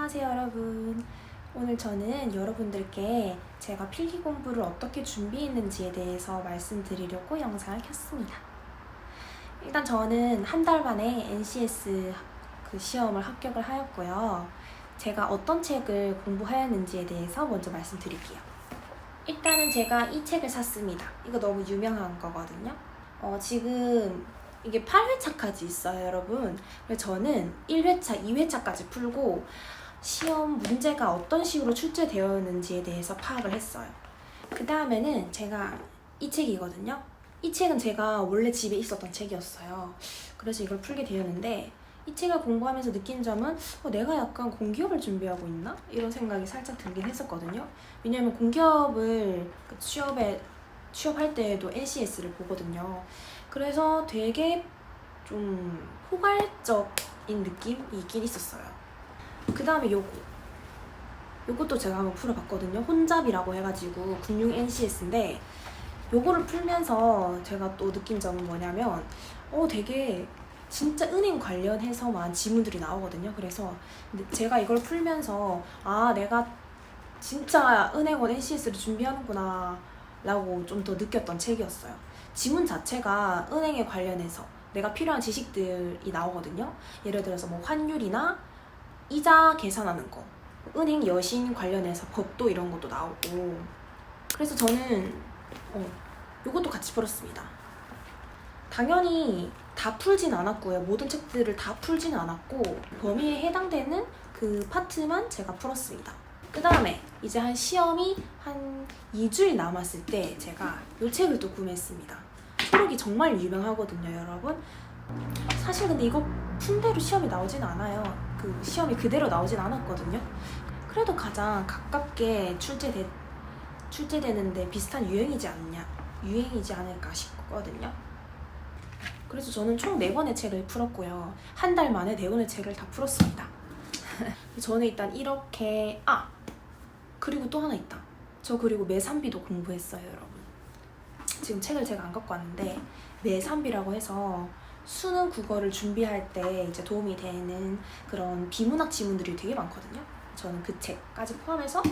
안녕하세요 여러분. 오늘 저는 여러분들께 제가 필기 공부를 어떻게 준비했는지에 대해서 말씀드리려고 영상을 켰습니다. 일단 저는 한 달 만에 NCS 시험을 합격을 하였고요. 제가 어떤 책을 공부하였는지에 대해서 먼저 말씀드릴게요. 일단은 제가 이 책을 샀습니다. 이거 너무 유명한 거거든요. 지금 이게 8회차까지 있어요 여러분. 그래서 저는 1회차, 2회차까지 풀고 시험 문제가 어떤 식으로 출제되었는지에 대해서 파악을 했어요. 그 다음에는 제가 이 책이거든요. 이 책은 제가 원래 집에 있었던 책이었어요. 그래서 이걸 풀게 되었는데 이 책을 공부하면서 느낀 점은 내가 약간 공기업을 준비하고 있나? 이런 생각이 살짝 들긴 했었거든요. 왜냐면 공기업을 취업할 때에도 NCS를 보거든요. 그래서 되게 좀 포괄적인 느낌이 있긴 있었어요. 그 다음에 요것도 제가 한번 풀어봤거든요. 혼잡이라고 해가지고 국용 NCS인데 요거를 풀면서 제가 또 느낀 점은 뭐냐면 되게 진짜 은행 관련해서만 지문들이 나오거든요. 그래서 제가 이걸 풀면서 내가 진짜 은행원 NCS를 준비하는구나 라고 좀 더 느꼈던 책이었어요. 지문 자체가 은행에 관련해서 내가 필요한 지식들이 나오거든요. 예를 들어서 뭐 환율이나 이자 계산하는 거, 은행 여신 관련해서 법도 이런 것도 나오고. 그래서 저는 요것도 같이 풀었습니다. 당연히 다 풀진 않았고요. 모든 책들을 다 풀진 않았고 범위에 해당되는 그 파트만 제가 풀었습니다. 그 다음에 이제 시험이 한 2주일 남았을 때 제가 이 책을 또 구매했습니다. 초록이 정말 유명하거든요 여러분. 사실 근데 이거 푼대로 시험이 나오진 않아요. 그 시험이 그대로 나오진 않았거든요. 그래도 가장 가깝게 출제되는데 비슷한 유행이지 않을까 싶거든요. 그래서 저는 총 4권의 책을 풀었고요. 한 달 만에 4권의 책을 다 풀었습니다. 저는 일단 이렇게 그리고 또 하나 있다. 저 그리고 매산비도 공부했어요 여러분. 지금 책을 제가 안 갖고 왔는데 매산비라고 해서 수능 국어를 준비할 때 이제 도움이 되는 그런 비문학 지문들이 되게 많거든요. 저는 그 책까지 포함해서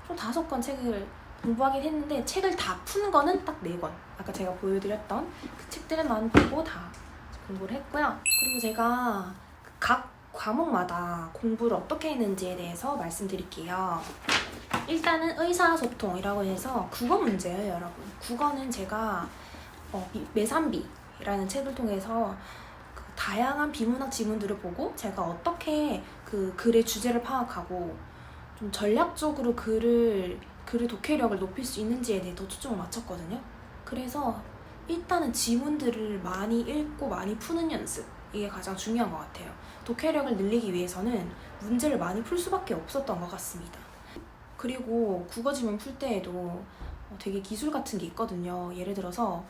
총 5권 책을 공부하긴 했는데 책을 다 푸는 거는 딱 4권. 아까 제가 보여드렸던 그 책들만 보고 다 공부를 했고요. 그리고 제가 각 과목마다 공부를 어떻게 했는지에 대해서 말씀드릴게요. 일단은 의사소통이라고 해서 국어 문제예요 여러분. 국어는 제가 매산비라는 책을 통해서 그 다양한 비문학 지문들을 보고 제가 어떻게 그 글의 주제를 파악하고 좀 전략적으로 글의 독해력을 높일 수 있는지에 대해 더 초점을 맞췄거든요. 그래서 일단은 지문들을 많이 읽고 많이 푸는 연습, 이게 가장 중요한 것 같아요. 독해력을 늘리기 위해서는 문제를 많이 풀 수밖에 없었던 것 같습니다. 그리고 국어 지문 풀 때에도 되게 기술 같은 게 있거든요. 예를 들어서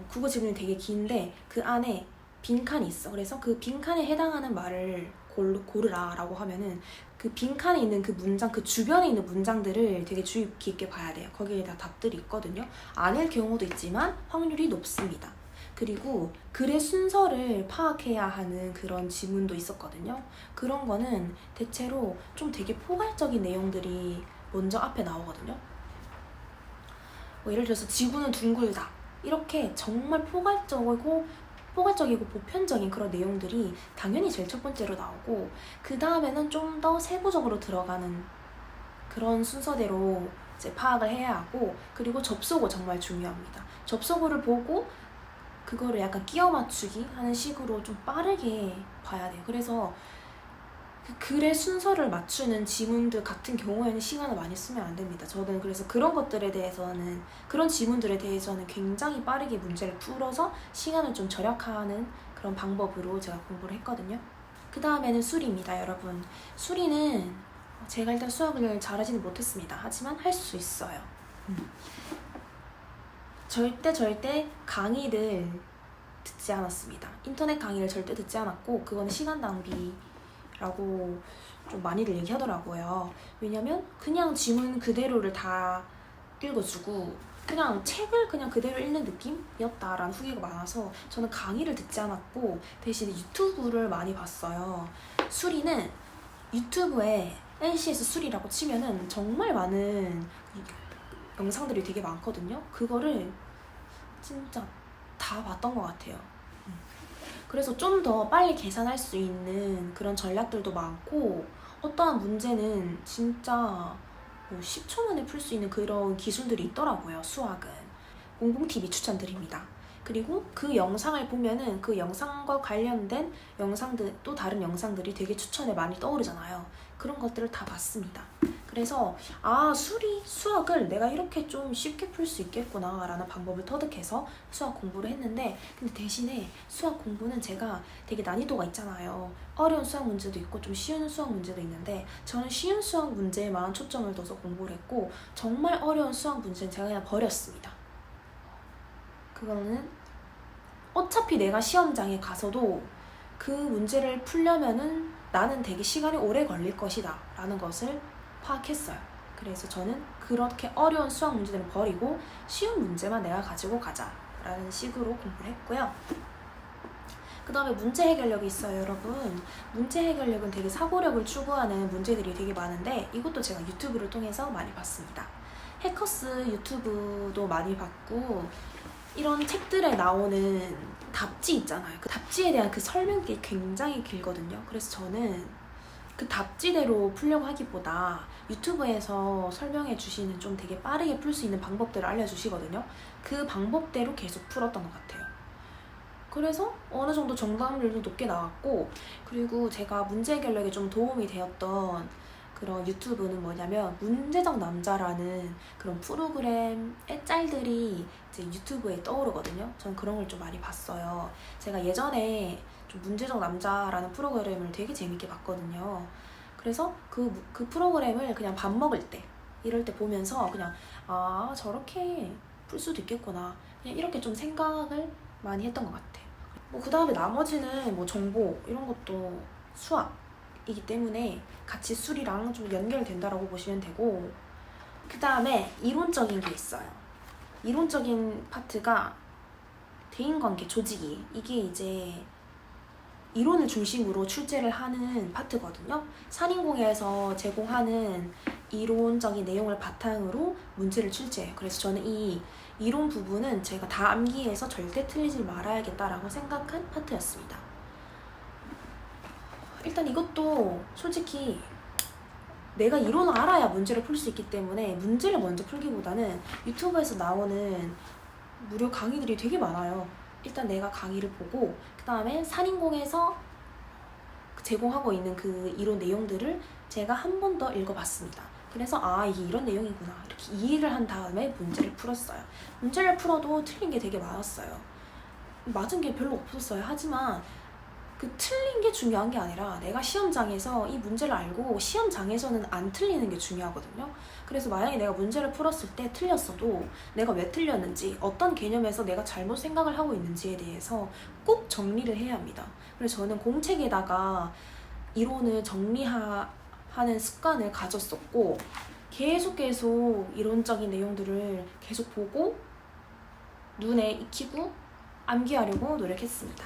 국어 지문이 되게 긴데 그 안에 빈칸이 있어. 그래서 그 빈칸에 해당하는 말을 고르라 라고 하면은 그 빈칸에 있는 그 문장, 그 주변에 있는 문장들을 되게 주의 깊게 봐야 돼요. 거기에 다 답들이 있거든요. 아닐 경우도 있지만 확률이 높습니다. 그리고 글의 순서를 파악해야 하는 그런 지문도 있었거든요. 그런 거는 대체로 좀 되게 포괄적인 내용들이 먼저 앞에 나오거든요. 예를 들어서 지구는 둥글다. 이렇게 정말 포괄적이고 보편적인 그런 내용들이 당연히 제일 첫 번째로 나오고, 그 다음에는 좀 더 세부적으로 들어가는 그런 순서대로 이제 파악을 해야 하고, 그리고 접속어 정말 중요합니다. 접속어를 보고 그거를 약간 끼워 맞추기 하는 식으로 좀 빠르게 봐야 돼요. 그래서 그 글의 순서를 맞추는 지문들 같은 경우에는 시간을 많이 쓰면 안 됩니다. 저는 그래서 그런 지문들에 대해서는 굉장히 빠르게 문제를 풀어서 시간을 좀 절약하는 그런 방법으로 제가 공부를 했거든요. 그 다음에는 수리입니다 여러분. 수리는 제가 일단 수학을 잘하지는 못했습니다. 하지만 할 수 있어요. 절대 강의를 듣지 않았습니다. 인터넷 강의를 절대 듣지 않았고, 그건 시간 낭비라고 좀 많이들 얘기하더라고요. 왜냐면 그냥 지문 그대로를 다 읽어주고 그냥 책을 그냥 그대로 읽는 느낌이었다라는 후기가 많아서 저는 강의를 듣지 않았고 대신에 유튜브를 많이 봤어요. 수리는 유튜브에 NCS 술이라고 치면은 정말 많은 영상들이 되게 많거든요. 그거를 진짜 다 봤던 것 같아요. 그래서 좀 더 빨리 계산할 수 있는 그런 전략들도 많고, 어떠한 문제는 진짜 뭐 10초 만에 풀 수 있는 그런 기술들이 있더라고요. 수학은 공공TV 추천드립니다. 그리고 그 영상을 보면은 그 영상과 관련된 영상들, 또 다른 영상들이 되게 추천에 많이 떠오르잖아요. 그런 것들을 다 봤습니다. 그래서 수학을 내가 이렇게 좀 쉽게 풀 수 있겠구나 라는 방법을 터득해서 수학 공부를 했는데, 근데 대신에 수학 공부는 제가 되게 난이도가 있잖아요. 어려운 수학 문제도 있고 좀 쉬운 수학 문제도 있는데, 저는 쉬운 수학 문제에만 초점을 둬서 공부를 했고, 정말 어려운 수학 문제는 제가 그냥 버렸습니다. 그거는 어차피 내가 시험장에 가서도 그 문제를 풀려면은 나는 되게 시간이 오래 걸릴 것이다 라는 것을 파악했어요. 그래서 저는 그렇게 어려운 수학 문제들은 버리고 쉬운 문제만 내가 가지고 가자 라는 식으로 공부를 했고요. 그 다음에 문제 해결력이 있어요, 여러분. 문제 해결력은 되게 사고력을 추구하는 문제들이 되게 많은데, 이것도 제가 유튜브를 통해서 많이 봤습니다. 해커스 유튜브도 많이 봤고, 이런 책들에 나오는 답지 있잖아요. 그 답지에 대한 그 설명이 굉장히 길거든요. 그래서 저는 그 답지대로 풀려고 하기보다 유튜브에서 설명해 주시는 좀 되게 빠르게 풀 수 있는 방법들을 알려주시거든요. 그 방법대로 계속 풀었던 것 같아요. 그래서 어느 정도 정답률도 높게 나왔고, 그리고 제가 문제 해결력에 좀 도움이 되었던 그런 유튜브는 뭐냐면, 문제적 남자라는 그런 프로그램의 짤들이 이제 유튜브에 떠오르거든요. 저는 그런 걸 좀 많이 봤어요. 제가 예전에 좀 문제적 남자라는 프로그램을 되게 재밌게 봤거든요. 그래서 그 프로그램을 그냥 밥 먹을 때, 이럴 때 보면서 그냥 저렇게 풀 수도 있겠구나, 그냥 이렇게 좀 생각을 많이 했던 것 같아요. 뭐 그 다음에 나머지는 뭐 정보 이런 것도 수학이기 때문에 같이 술이랑 좀 연결된다라고 보시면 되고, 그 다음에 이론적인 게 있어요. 이론적인 파트가 대인관계, 조직이, 이게 이제 이론을 중심으로 출제를 하는 파트거든요. 산인공에서 제공하는 이론적인 내용을 바탕으로 문제를 출제해요. 그래서 저는 이 이론 부분은 제가 다 암기해서 절대 틀리지 말아야겠다라고 생각한 파트였습니다. 일단 이것도 솔직히 내가 이론을 알아야 문제를 풀 수 있기 때문에 문제를 먼저 풀기보다는 유튜브에서 나오는 무료 강의들이 되게 많아요. 일단 내가 강의를 보고 그 다음에 산인공에서 제공하고 있는 그 이론 내용들을 제가 한 번 더 읽어봤습니다. 그래서 이게 이런 내용이구나 이렇게 이해를 한 다음에 문제를 풀었어요. 문제를 풀어도 틀린 게 되게 많았어요. 맞은 게 별로 없었어요. 하지만 그 틀린 게 중요한 게 아니라 내가 시험장에서 이 문제를 알고 시험장에서는 안 틀리는 게 중요하거든요. 그래서 만약에 내가 문제를 풀었을 때 틀렸어도 내가 왜 틀렸는지, 어떤 개념에서 내가 잘못 생각을 하고 있는지에 대해서 꼭 정리를 해야 합니다. 그래서 저는 공책에다가 이론을 정리하는 습관을 가졌었고, 계속 이론적인 내용들을 계속 보고 눈에 익히고 암기하려고 노력했습니다.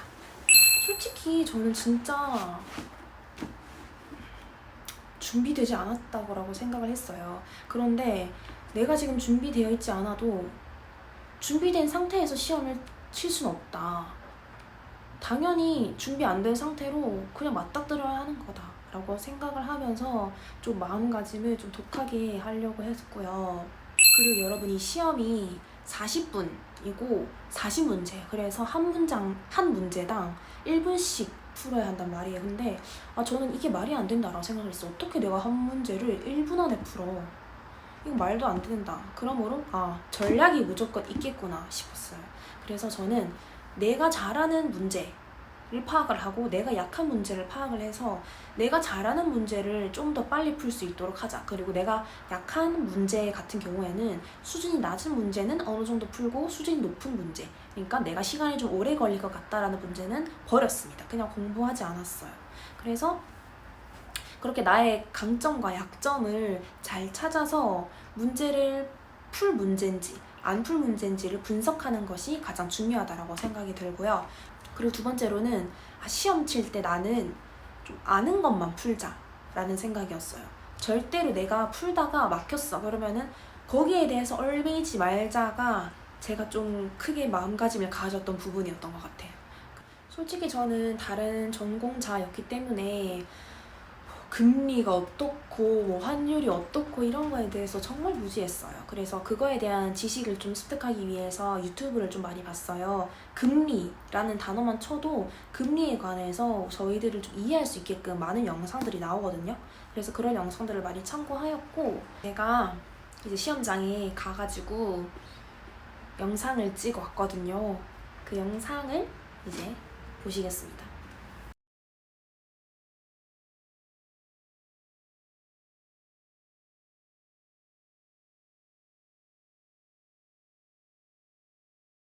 솔직히 저는 진짜 준비되지 않았다고 생각을 했어요. 그런데 내가 지금 준비되어 있지 않아도 준비된 상태에서 시험을 칠 수는 없다. 당연히 준비 안 된 상태로 그냥 맞닥뜨려야 하는 거다 라고 생각을 하면서 좀 마음가짐을 좀 독하게 하려고 했고요. 그리고 여러분이 시험이 40분이고 40문제, 그래서 한 문제당 1분씩 풀어야 한단 말이에요. 근데 저는 이게 말이 안 된다라고 생각을 했어. 어떻게 내가 한 문제를 1분 안에 풀어? 이거 말도 안 된다. 그러므로 전략이 무조건 있겠구나 싶었어요. 그래서 저는 내가 잘하는 문제를 파악을 하고 내가 약한 문제를 파악을 해서 내가 잘하는 문제를 좀 더 빨리 풀 수 있도록 하자. 그리고 내가 약한 문제 같은 경우에는 수준이 낮은 문제는 어느 정도 풀고 수준이 높은 문제, 그러니까 내가 시간이 좀 오래 걸릴 것 같다라는 문제는 버렸습니다. 그냥 공부하지 않았어요. 그래서 그렇게 나의 강점과 약점을 잘 찾아서 문제를 풀 문제인지 안 풀 문제인지를 분석하는 것이 가장 중요하다고 생각이 들고요. 그리고 두 번째로는 시험 칠 때 나는 좀 아는 것만 풀자 라는 생각이었어요. 절대로 내가 풀다가 막혔어 그러면은 거기에 대해서 얼매이지 말자가 제가 좀 크게 마음가짐을 가졌던 부분이었던 것 같아요. 솔직히 저는 다른 전공자였기 때문에 금리가 어떻고 뭐 환율이 어떻고 이런 거에 대해서 정말 무지했어요. 그래서 그거에 대한 지식을 좀 습득하기 위해서 유튜브를 좀 많이 봤어요. 금리라는 단어만 쳐도 금리에 관해서 저희들을 좀 이해할 수 있게끔 많은 영상들이 나오거든요. 그래서 그런 영상들을 많이 참고하였고, 제가 이제 시험장에 가가지고 영상을 찍어 왔거든요. 그 영상을 이제 보시겠습니다.